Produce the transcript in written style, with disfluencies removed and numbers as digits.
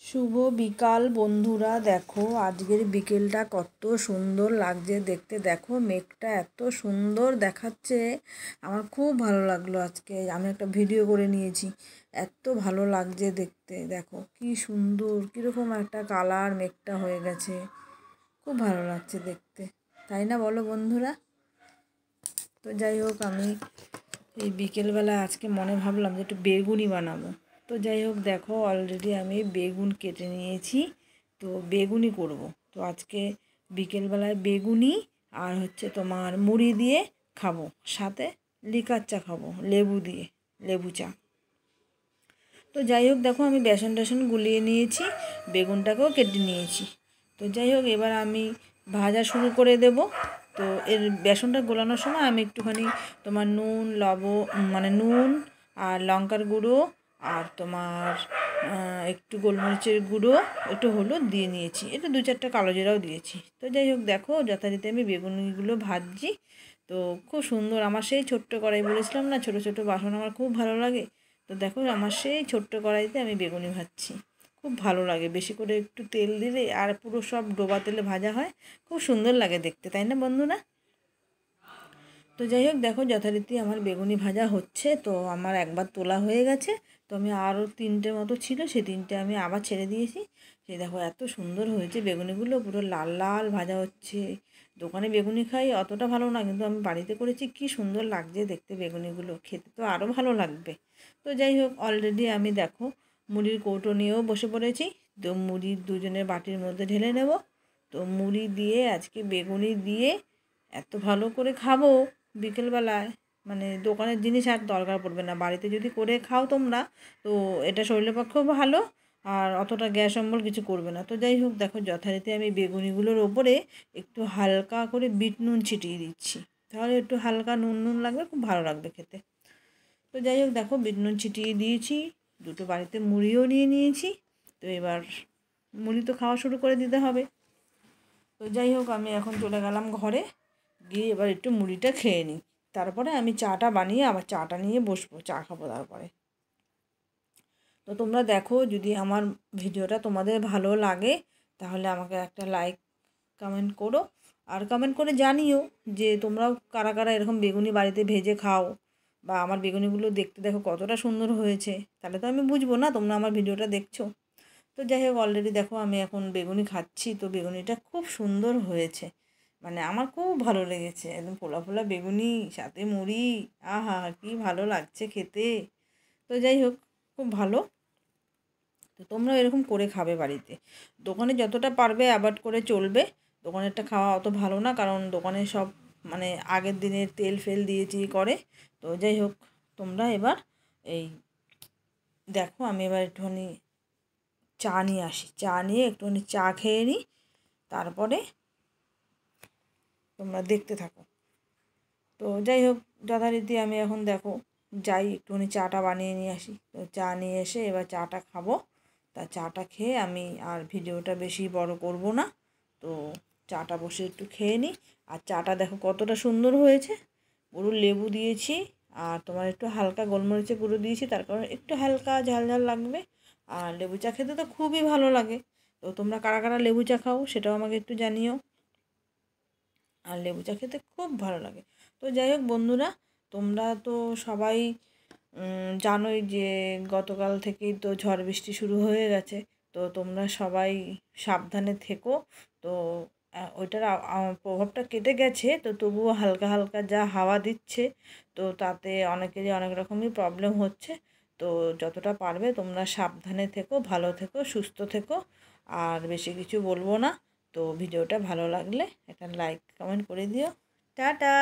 শুভ বিকাল বন্ধুরা, দেখো আজকের বিকেলটা কত সুন্দর লাগছে দেখতে। দেখো মেঘটা এত সুন্দর দেখাচ্ছে, আমার খুব ভালো লাগলো। আজকে আমি একটা ভিডিও করে নিয়েছি, এত ভালো লাগছে দেখতে। দেখো কি সুন্দর, কীরকম একটা কালার মেঘটা হয়ে গেছে, খুব ভালো লাগছে দেখতে, তাই না বলো বন্ধুরা? তো যাই হোক, আমি এই বিকেলবেলা আজকে মনে ভাবলাম যে একটু বেগুনি বানাবো। তো যাই হোক, দেখো অলরেডি আমি বেগুন কেটে নিয়েছি, তো বেগুনি করব। তো আজকে বিকেলবেলায় বেগুনি আর তোমার মুড়ি দিয়ে খাবো, সাথে লিকার চা খাবো লেবু দিয়ে, লেবু চা। তো যাই হোক, দেখো আমি বেসন টেসন গুলিয়ে নিয়েছি, বেগুনটাকেও কেটে নিয়েছি। তো যাই হোক, এবার আমি ভাজা শুরু করে দেব। তো এর বেসনটা গোলানোর সময় আমি একটুখানি তোমার নুন আর লঙ্কার গুঁড়ো আর তোমার একটু গোলমরিচের গুঁড়ো, একটু হলুদ দিয়ে নিয়েছি, একটু 2-4টা কালো জিরাও দিয়েছি। তো যাই হোক, দেখো যথারীতি আমি বেগুনগুলো ভাজছি। তো খুব সুন্দর, আমার সেই ছোট্ট কড়াই বলেছিলাম না, ছোট ছোট বাসন আমার খুব ভালো লাগে। তো দেখো আমার সেই ছোট্ট কড়াইতে আমি বেগুনি ভাজছি, খুব ভালো লাগে। বেশি করে একটু তেল দিলে আর পুরো সব ডোবা তেলে ভাজা হয়, খুব সুন্দর লাগে দেখতে, তাই না বন্ধুরা? তো যাই হোক, দেখো যথারীতি আমার বেগুনি ভাজা হচ্ছে। তো আমার একবার তোলা হয়ে গেছে, তো আমি আরও 3টে মতো ছিল, সেই 3টে আমি আবার ছেড়ে দিয়েছি। সেই দেখো এত সুন্দর হয়েছে বেগুনিগুলো, পুরো লাল লাল ভাজা হচ্ছে। দোকানে বেগুনি খাই অতটা ভালো না, কিন্তু আমি বাড়িতে করেছি, কি সুন্দর লাগছে দেখতে বেগুনিগুলো, খেতে তো আরও ভালো লাগবে। তো যাই হোক, অলরেডি আমি দেখো মুড়ির কৌটো নিয়েও বসে পড়েছি। তো মুড়ি দুজনের বাটির মধ্যে ঢেলে নেব। তো মুড়ি দিয়ে আজকে বেগুনি দিয়ে এত ভালো করে খাবো বিকেলবেলায়, মানে দোকানের জিনিস আর দরকার পড়বে না, বাড়িতে যদি করে খাও তোমরা, তো এটা শরীরের পক্ষেও ভালো আর অতটা গ্যাস অম্বল কিছু করবে না। তো যাই হোক, দেখো যথারীতি আমি বেগুনিগুলোর ওপরে একটু হালকা করে বিট নুন ছিটিয়ে দিচ্ছি, তাহলে একটু হালকা নুন নুন লাগবে, খুব ভালো লাগবে খেতে। তো যাই হোক, দেখো বিট নুন ছিটিয়ে দিয়েছি, দুটো বাড়িতে মুড়িও নিয়ে নিয়েছি। তো এবার মুড়ি তো খাওয়া শুরু করে দিতে হবে। তো যাই হোক, আমি এখন চলে গেলাম ঘরে, গিয়ে এবার একটু মুড়িটা খেয়ে নিই, তারপরে আমি চাটা বানিয়ে আবার চাটা নিয়ে বসবো, চা খাবো তারপরে। তো তোমরা দেখো, যদি আমার ভিডিওটা তোমাদের ভালো লাগে তাহলে আমাকে একটা লাইক কমেন্ট করো, আর কমেন্ট করে জানিও যে তোমরাও কারা কারা এরকম বেগুনি বাড়িতে ভেজে খাও, বা আমার বেগুনিগুলো দেখতে দেখো কতটা সুন্দর হয়েছে, তাহলে তো আমি বুঝবো না তোমরা আমার ভিডিওটা দেখছো। তো যাই হোক, অলরেডি দেখো আমি এখন বেগুনি খাচ্ছি, তো বেগুনিটা খুব সুন্দর হয়েছে, মানে আমার খুব ভালো লেগেছে, একদম ফোলা ফোলা বেগুনি সাথে মুড়ি, আহা কি ভালো লাগছে খেতে। তো যাই হোক, খুব ভালো। তো তোমরা এরকম করে খাবে বাড়িতে, দোকানে যতটা পারবে অ্যাভয়েড করে চলবে। দোকানেরটা খাওয়া অত ভালো না, কারণ দোকানে সব মানে আগের দিনের তেল ফেল দিয়ে করে। তো যাই হোক, তোমরা এবার এই দেখো আমি এবার একটুখানি চা নিয়ে আসি, চা নিয়ে একটুখানি চা খেয়ে নিই, তারপরে তোমরা দেখতে থাকো। তো যাই হোক, যথারীতি আমি এখন দেখো যাই একটুখানি চাটা বানিয়ে নিয়ে আসি। তো চা নিয়ে এসে এবার চাটা খাবো। তা চাটা খেয়ে আমি আর ভিডিওটা বেশি বড় করব না। তো চাটা বসে একটু খেয়ে নিই। আর চাটা দেখো কতটা সুন্দর হয়েছে, পুরো লেবু দিয়েছি আর তোমার একটু হালকা গোলমরিচের গুঁড়ো দিয়েছি, তার কারণে একটু হালকা ঝাল ঝাল লাগবে। আর লেবু চা খেতে তো খুবই ভালো লাগে। তো তোমরা কারা কারা লেবু চা খাও সেটাও আমাকে একটু জানিও, আর লেবু চা খেতে খুব ভালো লাগে। তো যাই হোক বন্ধুরা, তোমরা তো সবাই জানোই যে গতকাল থেকেই তো ঝড় বৃষ্টি শুরু হয়ে গেছে। তো তোমরা সবাই সাবধানে থেকো। তো ওইটার প্রভাবটা কেটে গেছে, তো তবুও হালকা হালকা যা হাওয়া দিচ্ছে, তো তাতে অনেকেরই অনেক রকমই প্রবলেম হচ্ছে। তো যতটা পারবে তোমরা সাবধানে থেকো, ভালো থেকো, সুস্থ থেকো। আর বেশি কিছু বলবো না। তো ভিডিওটা ভালো লাগলে একটা লাইক কমেন্ট করে দিও। টাটা।